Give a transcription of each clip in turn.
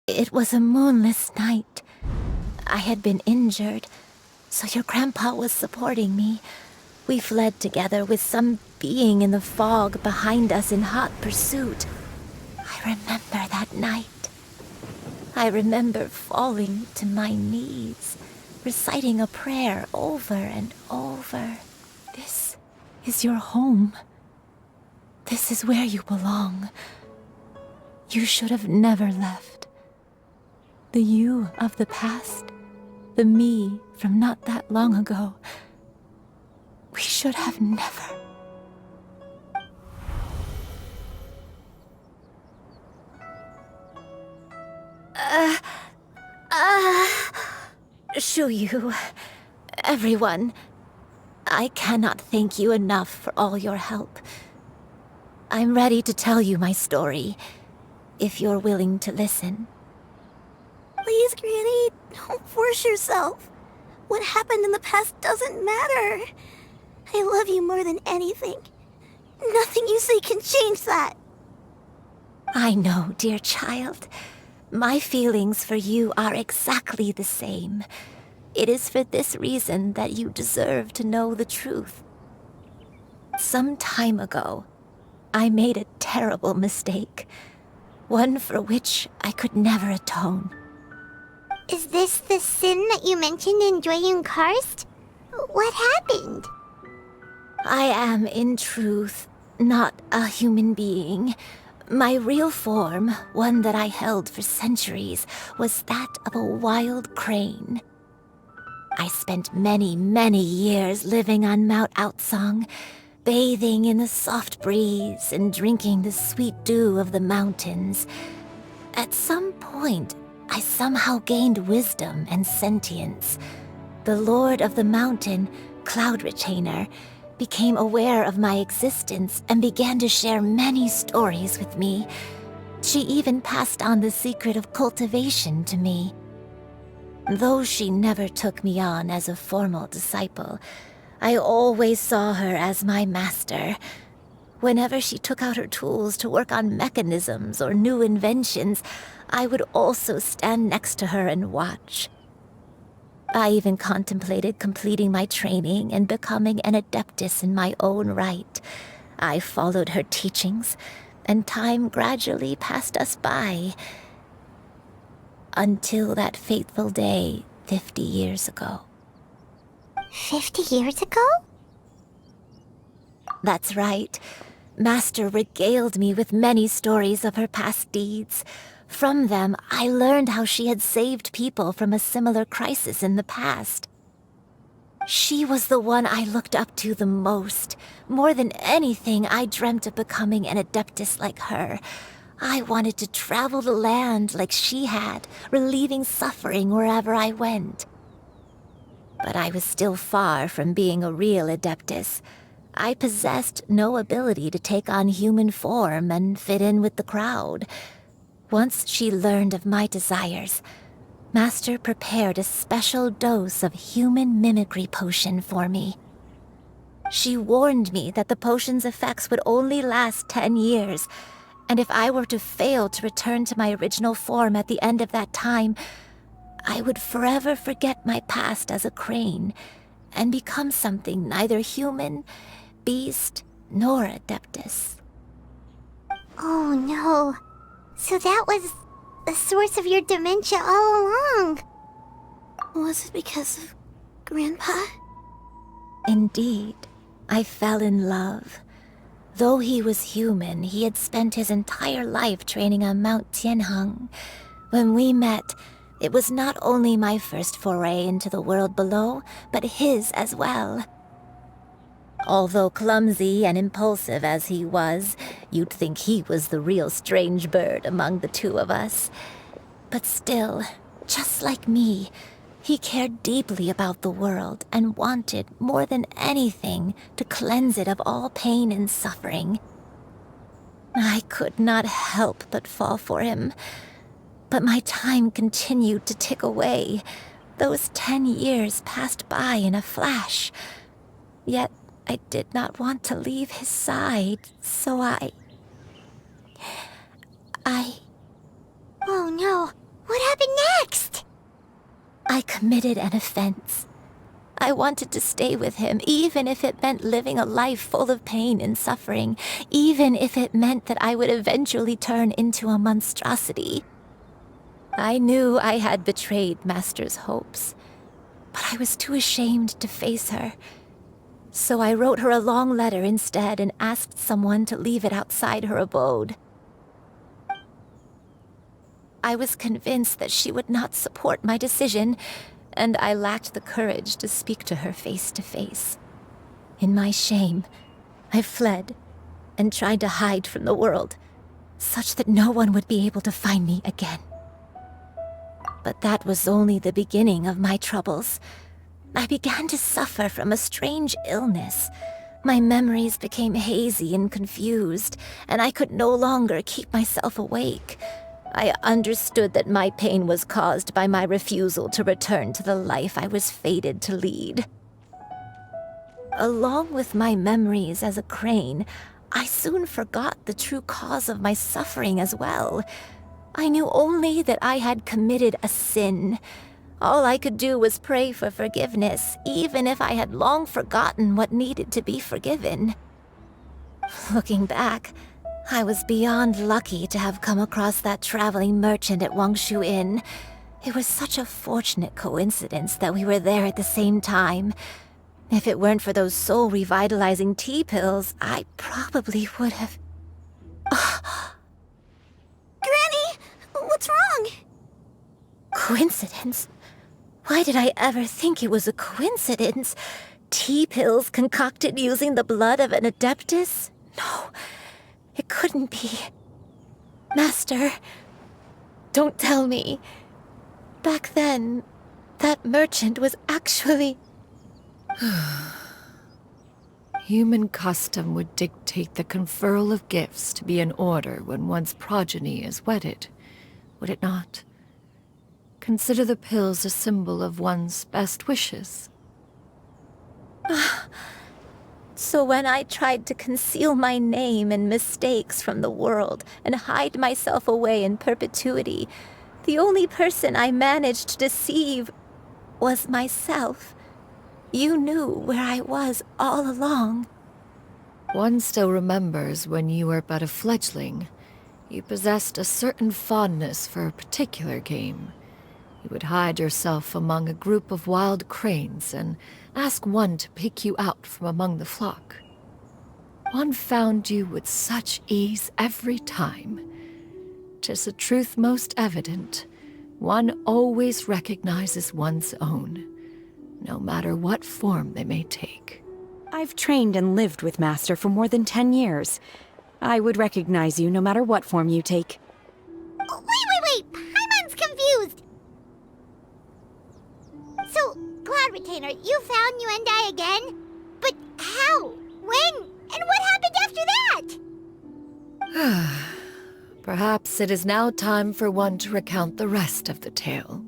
It was a moonless night. I had been injured, so your grandpa was supporting me. We fled together with some being in the fog behind us in hot pursuit. I remember that night. I remember falling to my knees, reciting a prayer over and over. This is your home. This is where you belong. You should have never left. The you of the past, the me from not that long ago. We should have never. Shuyu, everyone, I cannot thank you enough for all your help. I'm ready to tell you my story, if you're willing to listen. Please, Granny, don't force yourself. What happened in the past doesn't matter. I love you more than anything. Nothing you say can change that. I know, dear child. My feelings for you are exactly the same. It is for this reason that you deserve to know the truth. Some time ago, I made a terrible mistake. One for which I could never atone. Is this the sin that you mentioned in Joyun Karst? What happened? I am, in truth, not a human being. My real form, one that I held for centuries, was that of a wild crane. I spent many, many years living on Mount Outsong, bathing in the soft breeze and drinking the sweet dew of the mountains. At some point, I somehow gained wisdom and sentience. The Lord of the Mountain, Cloud Retainer, became aware of my existence and began to share many stories with me. She even passed on the secret of cultivation to me. Though she never took me on as a formal disciple, I always saw her as my master. Whenever she took out her tools to work on mechanisms or new inventions, I would also stand next to her and watch. I even contemplated completing my training and becoming an adeptus in my own right. I followed her teachings, and time gradually passed us by. Until that fateful day 50 years ago. 50 years ago? That's right. Master regaled me with many stories of her past deeds. From them, I learned how she had saved people from a similar crisis in the past. She was the one I looked up to the most. More than anything, I dreamt of becoming an adeptus like her. I wanted to travel the land like she had, relieving suffering wherever I went. But I was still far from being a real adeptus. I possessed no ability to take on human form and fit in with the crowd. Once she learned of my desires, Master prepared a special dose of human mimicry potion for me. She warned me that the potion's effects would only last 10 years, and if I were to fail to return to my original form at the end of that time, I would forever forget my past as a crane and become something neither human, beast, nor adeptus. Oh no. So that was the source of your dementia all along. Was it because of Grandpa? Indeed, I fell in love. Though he was human, he had spent his entire life training on Mount Tianheng. When we met, it was not only my first foray into the world below, but his as well. Although clumsy and impulsive as he was, you'd think he was the real strange bird among the two of us. But still, just like me, he cared deeply about the world and wanted, more than anything, to cleanse it of all pain and suffering. I could not help but fall for him. But my time continued to tick away. Those 10 years passed by in a flash. Yet I did not want to leave his side, so I... Oh no, committed an offense. I wanted to stay with him, even if it meant living a life full of pain and suffering, even if it meant that I would eventually turn into a monstrosity. I knew I had betrayed Master's hopes, but I was too ashamed to face her. So I wrote her a long letter instead and asked someone to leave it outside her abode. I was convinced that she would not support my decision, and I lacked the courage to speak to her face to face. In my shame, I fled and tried to hide from the world, such that no one would be able to find me again. But that was only the beginning of my troubles. I began to suffer from a strange illness. My memories became hazy and confused, and I could no longer keep myself awake. I understood that my pain was caused by my refusal to return to the life I was fated to lead. Along with my memories as a crane, I soon forgot the true cause of my suffering as well. I knew only that I had committed a sin. All I could do was pray for forgiveness, even if I had long forgotten what needed to be forgiven. Looking back, I was beyond lucky to have come across that traveling merchant at Wangshu Inn. It was such a fortunate coincidence that we were there at the same time. If it weren't for those soul-revitalizing tea pills, I probably would have... Granny, what's wrong? Coincidence? Why did I ever think it was a coincidence? Tea pills concocted using the blood of an adeptus? No. It couldn't be. Master, don't tell me. Back then, that merchant was actually... Human custom would dictate the conferral of gifts to be in order when one's progeny is wedded, would it not? Consider the pills a symbol of one's best wishes. So when I tried to conceal my name and mistakes from the world and hide myself away in perpetuity, the only person I managed to deceive was myself. You knew where I was all along. One still remembers when you were but a fledgling. You possessed a certain fondness for a particular game. You would hide yourself among a group of wild cranes and ask one to pick you out from among the flock. One found you with such ease every time. 'Tis a truth most evident. One always recognizes one's own, no matter what form they may take. I've trained and lived with Master for more than 10 years. I would recognize you no matter what form you take. Wait! Paimon's confused! So, Cloud Retainer, you found Yuendai again? But how? When? And what happened after that? Perhaps it is now time for one to recount the rest of the tale.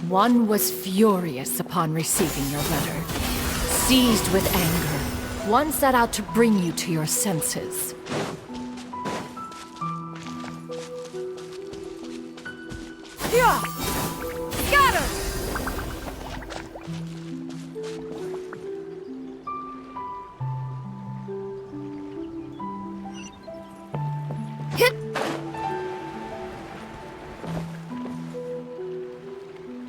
One was furious upon receiving your letter. Seized with anger, one set out to bring you to your senses. Yeah! Got her! Hit!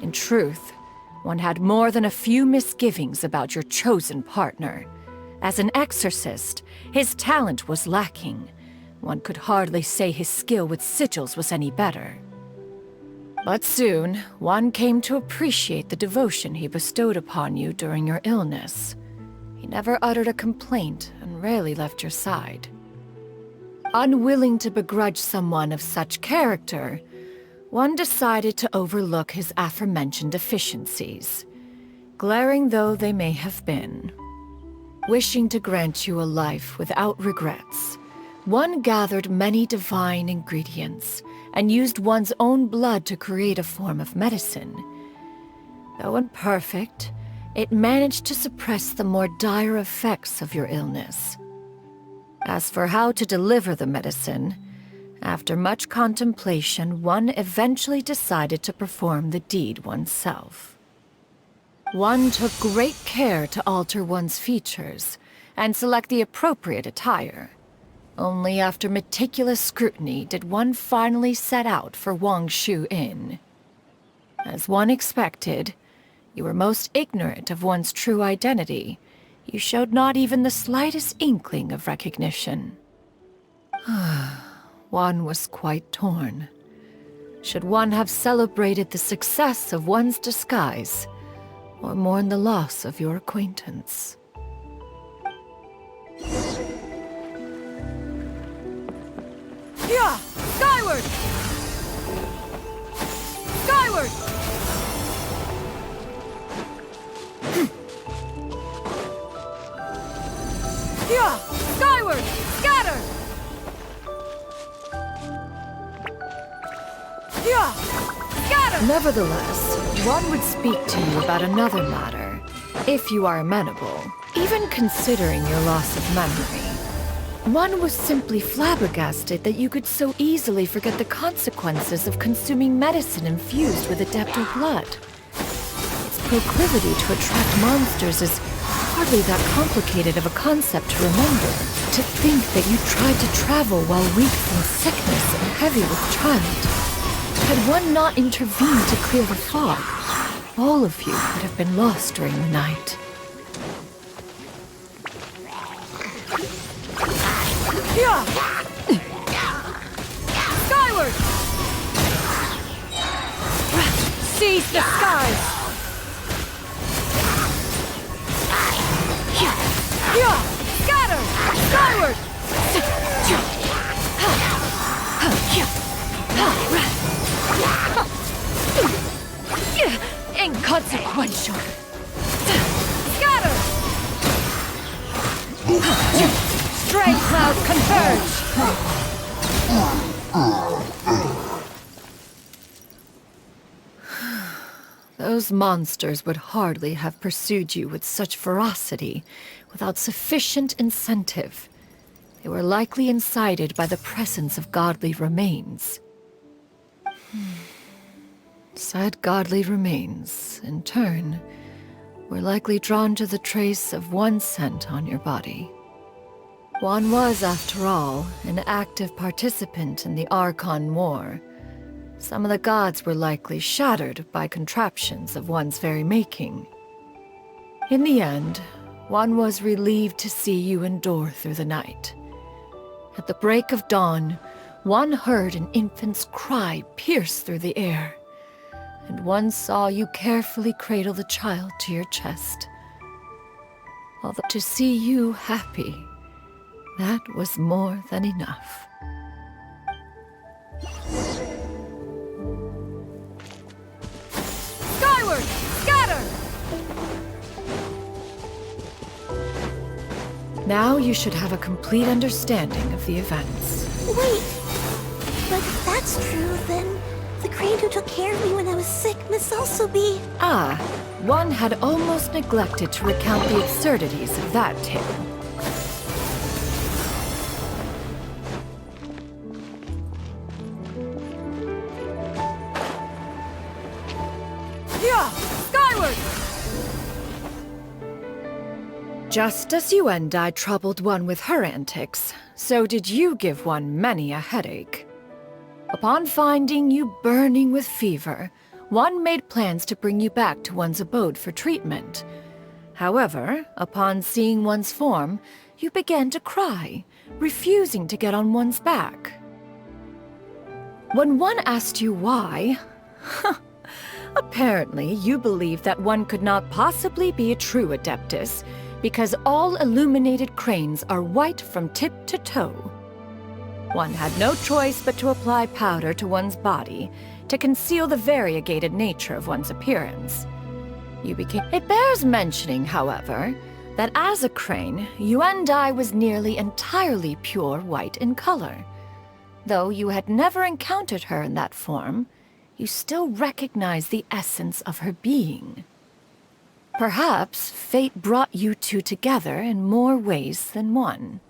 In truth, one had more than a few misgivings about your chosen partner. As an exorcist, his talent was lacking. One could hardly say his skill with sigils was any better. But soon, one came to appreciate the devotion he bestowed upon you during your illness. He never uttered a complaint and rarely left your side. Unwilling to begrudge someone of such character, one decided to overlook his aforementioned deficiencies, glaring though they may have been. Wishing to grant you a life without regrets, one gathered many divine ingredients and used one's own blood to create a form of medicine. Though imperfect, it managed to suppress the more dire effects of your illness. As for how to deliver the medicine, After much contemplation, one eventually decided to perform the deed oneself. One took great care to alter one's features and select the appropriate attire. Only after meticulous scrutiny did one finally set out for Wangshu Inn. As one expected, you were most ignorant of one's true identity. You showed not even the slightest inkling of recognition. One was quite torn. Should one have celebrated the success of one's disguise, or mourn the loss of your acquaintance? Yeah! Skyward! Skyward! Yeah! Skyward! Scatter! Yeah! Scatter! Nevertheless, one would speak to you about another matter, if you are amenable, even considering your loss of memory. One was simply flabbergasted that you could so easily forget the consequences of consuming medicine infused with adepto blood. Its proclivity to attract monsters is hardly that complicated of a concept to remember. To think that you tried to travel while weak from sickness and heavy with child. Had one not intervened to clear the fog, all of you would have been lost during the night. Yeah! Skyward! Seize the skies! Yeah! Scatter! Skyward! Inconsequential! Scatter! Stray clouds converge! Those monsters would hardly have pursued you with such ferocity without sufficient incentive. They were likely incited by the presence of godly remains. Said godly remains, in turn, were likely drawn to the trace of one scent on your body. One was, after all, an active participant in the Archon War. Some of the gods were likely shattered by contraptions of one's very making. In the end, one was relieved to see you endure through the night. At the break of dawn, one heard an infant's cry pierce through the air, and one saw you carefully cradle the child to your chest. Although to see you happy, that was more than enough. Skyward! Scatter! Now you should have a complete understanding of the events. Wait! But if that's true, then the crane who took care of me when I was sick must also be... One had almost neglected to recount the absurdities of that tale. Yeah! Skyward! Just as you and I troubled one with her antics, so did you give one many a headache. Upon finding you burning with fever, one made plans to bring you back to one's abode for treatment. However, upon seeing one's form, you began to cry, refusing to get on one's back. When one asked you why, apparently you believed that one could not possibly be a true Adeptus, because all illuminated cranes are white from tip to toe. One had no choice but to apply powder to one's body to conceal the variegated nature of one's appearance. It bears mentioning, however, that as a crane, Yuandai was nearly entirely pure white in color. Though you had never encountered her in that form, you still recognized the essence of her being. Perhaps fate brought you two together in more ways than one.